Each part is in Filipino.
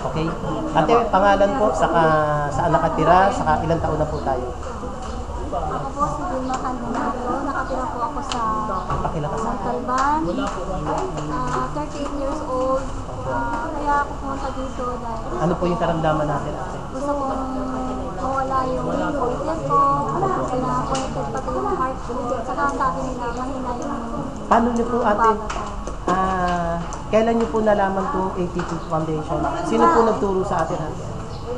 Okay? Ate, pangalan po, saan nakatira, saka ilang taon na po tayo? Ako po si Vilma Candelario. Nakatira po ako sa Pakilakas. Montalban. 38 years old. Kaya ako pumunta dito dahil Ano po yung karamdaman natin, ate? gusto kong mawala yung pointed ko. Pina-pointed pati yung heart ko. Saka sabi nila, mahina yung Paano niyo po, ate? baga ko. Kailan niyo po nalaman itong ATP Foundation? Sino po nagturo sa atin, ate?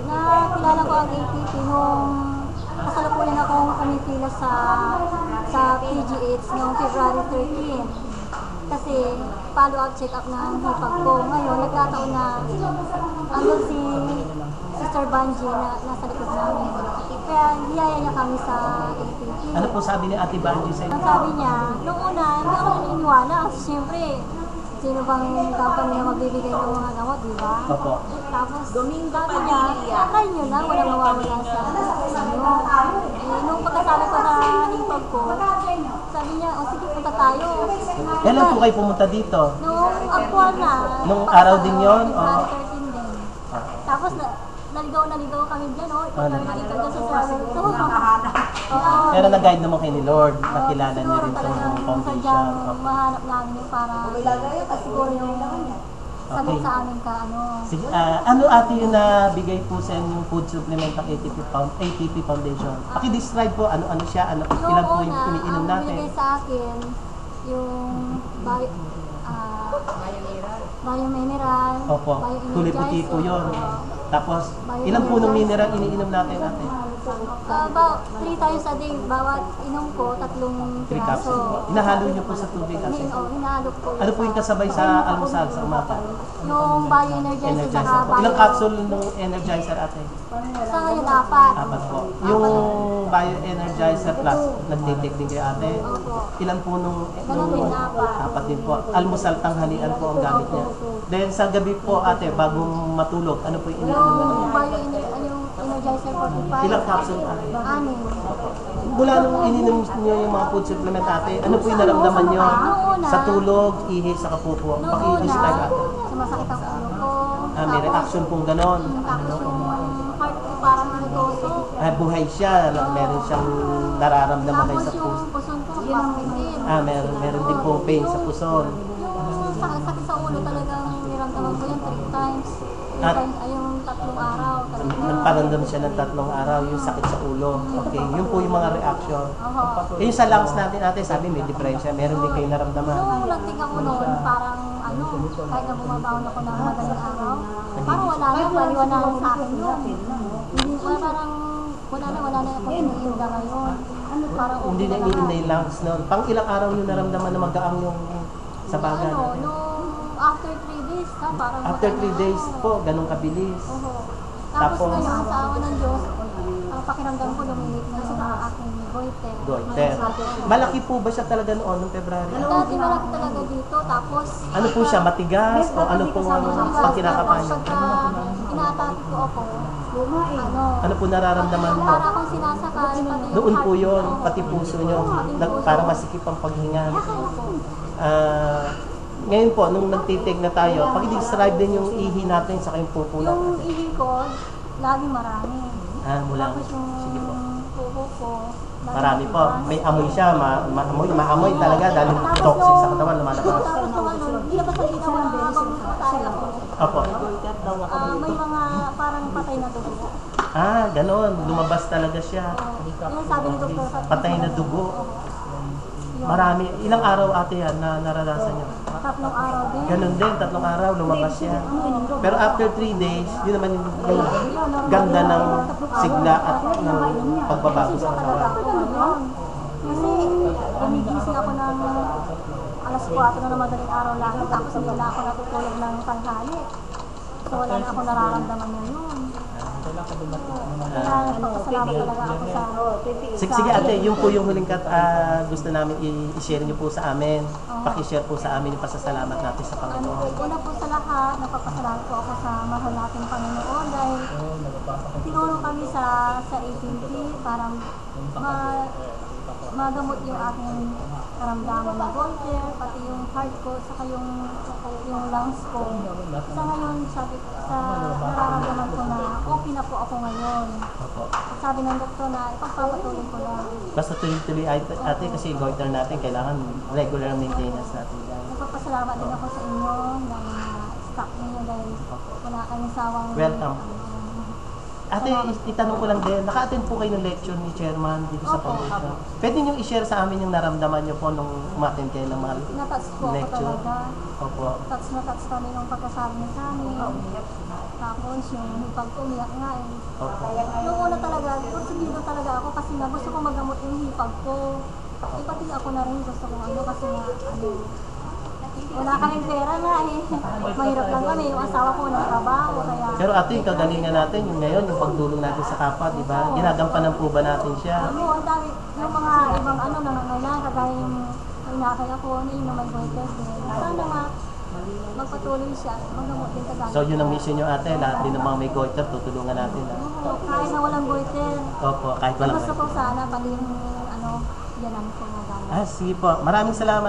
Nakilala ko ang ATP nung kasalukuyan akong pumipila sa PGH noong February 13. Kasi follow-up check-up ng hipag ko. Ngayon, nagkataon na andun si Sister Banji na nasa likod namin. Kaya niyaya niya kami sa ATP. Ano po sabi ni Ate Banji sa Ang inyo? sabi niya, noong una, hindi ako naniniwala. Kasi syempre, sino bang company na magbibigay ng mga gamot, di ba? Opo. Tapos, sabi niya, try nyo lang, walang mawawala sa inyo. Nung pagkasali ko sa hipag ko, sabi niya, o sige, punta tayo. Kailan po kayo pumunta dito? Nung agpuan na. Nung araw din yun? February 13 din. Tapos, naligaw kami dyan, oh. Ikaw kami nakita dyan sa server. So, oo. Pero nag-guide naman kayo ni Lord, nakilala niyo rin Siguro itong talagang foundation. sadyang mahanap namin yun para siguro yung sagot sa amin ka, ano. Sige, ano ate yung nabigay po sa inyong food supplement ng ATP Foundation? Paki-describe po ano siya, ilan po yung iniinom ang natin? binigay sa akin, yung bio-mineral, Opo, kulay puti po yun. Tapos, ilan po ng mineral iniinom natin ate? About 3 times a day, bawat inom ko, 3 3 piraso. capsules. Inahalo niyo po sa tubig ate? Hinahalo ko. Ano po yung kasabay sa almusal sa umaga? Yung bio-energizer Energizer saka po. Ilang capsule ng energizer ate? Sa ngayon, 4. 4 po. Yung bio-energizer plus, nagtitake din kayo ate? Opo. Ilan po nung Ganun din, 4. 4 din po. Almusal tanghalian po ang gamit niya. Then sa gabi po ate, bago matulog, ano po yung iniinom na? Yung bio-energizer 45. Ilang capsule ate? 6. Mula nung ininom niyo yung mga food supplement ate, ano po yung naramdaman niyo sa tulog, ihi, sa kapupo? Noong Paki-describe ate. sumasakit ang ulo ko. May reaction pong ganon. Tapos yung heart ko parang nagosok. Buhay siya, meron siyang nararamdaman kayo Tapos sa puso. yung puson ko, parang din. Meron din po pain sa puson. Yung sakit sa ulo talagang niramdaman ko yun 3 times. Ay, yung 3 araw. Nagparamdam siya ng 3 araw, yung sakit sa ulo. Okay, yun po yung mga reaction. Oho. Yung sa lungs natin ate, sabi may diferensya, meron din kayo naramdaman. Nung nagting ako noon, parang kahit na bumabaon ako ng madaling araw, parang wala na, maliwanagan sa akin yun. Hindi, parang wala na ako iniinda ngayon. Parang Hindi na iniin na yung lungs noon. Pang ilang araw yung naramdaman na magaang yung sa baga natin? nung after 3 days, parang After 3 days po, ganun kabilis. Oho. Tapos, Tapos ngayon, sa awa ng Diyos, ang pakiramdam ko lumilit na sa aking goiter. goiter. Malaki po ba siya talaga noon, noong February? Dati malaki talaga dito, tapos Ano po siya, matigas? O ano pong pag kinakapan niyo? inaatake ko ako, Ano po nararamdaman mo? para akong sinasakal, pati yung Doon po heart yun, ko. pati puso nyo, parang masikip ang paghinga. Ngayon po, nung nagtitake na tayo, pag-describe din yung ihi natin sa kayong pupo Yung natin. ihi ko, lagi marami. Mula. Tapos yung Sige po. pupo ko, Marami po. May amoy siya, maamoy talaga dahil toxic sa katawan, lumalabas. Tapos nung hindi na basta dito ako habang patay ako. Opo. May mga parang patay na dugo. Ganon. Lumabas talaga siya. Yung sabi ni Dr. Patay na dugo. Marami. Ilang araw ate yan na naranasan niyo? 3 araw din. Ganon din, 3 araw, lumabas siya. Pero after 3 days, yun naman yung ganda ng sigla at ng pagbabago sa katawan. Kasi gumigising ako ng alas 4 na madaling araw lang. Tapos hindi na ako natutulog ng tanghali. So wala na ako nararamdaman ngayon. Kaya nagpapasalamat talaga ako sa... Sige ate, yun po yung huling gusto namin i-share niyo po sa amin. Paki-share po sa amin yung pasasalamat natin sa Panginoon. Una po sa lahat, nagpapasalamat po ako sa mahal nating Panginoon dahil tinulong kami sa ATP para magamot yung aking karamdaman na goiter, pati yung heart ko, saka yung lungs ko. Sa ngayon, sabi sa ngayon. Opo. Sabi ng doktor na ipagpapatuloy ko lang. Basta tuloy-tuloy ate kasi yung goiter natin, kailangan regular maintenance natin yan. Nagpapasalamat din ako sa inyo dahil stock ninyo dahil wala kayong sawang... Welcome. Ate, itanong ko lang din, naka-attend po kayo ng lecture ni Chairman dito sa Opo. foundation. Pwede niyo i-share sa amin yung naramdaman niyo po nung umattend kayo ng mga Natats po ako lecture? talaga. Opo. Tats na tats kami nung pagkasabi niya sa amin. Tapos yung hipag umiyak nga eh. Opo. Yung una talaga, porsigido talaga ako kasi nga gusto ko magamot yung hipag ko. Eh pati ako na rin gusto ko ano kasi nga ano, wala kaming pera nga eh. Mahirap lang kami, yung asawa ko nagtrabaho kaya... Pero ate, yung kagalingan natin, yung ngayon, yung pagdulong natin sa kapwa, di ba? Ginagampanan po ba natin siya? Ano, ang dami, yung mga ibang ano nangangailangan, kagaya yung inakay ako, yung may goiter din. Sana nga, magpatuloy siya, magamot din kagaya. So yun ang mission nyo ate, lahat din ng mga may goiter, tutulungan natin. Oo, kahit na walang goiter, Opo, kahit walang gusto ko sana pati yung ano, yanan ko. sige po. Maraming salamat.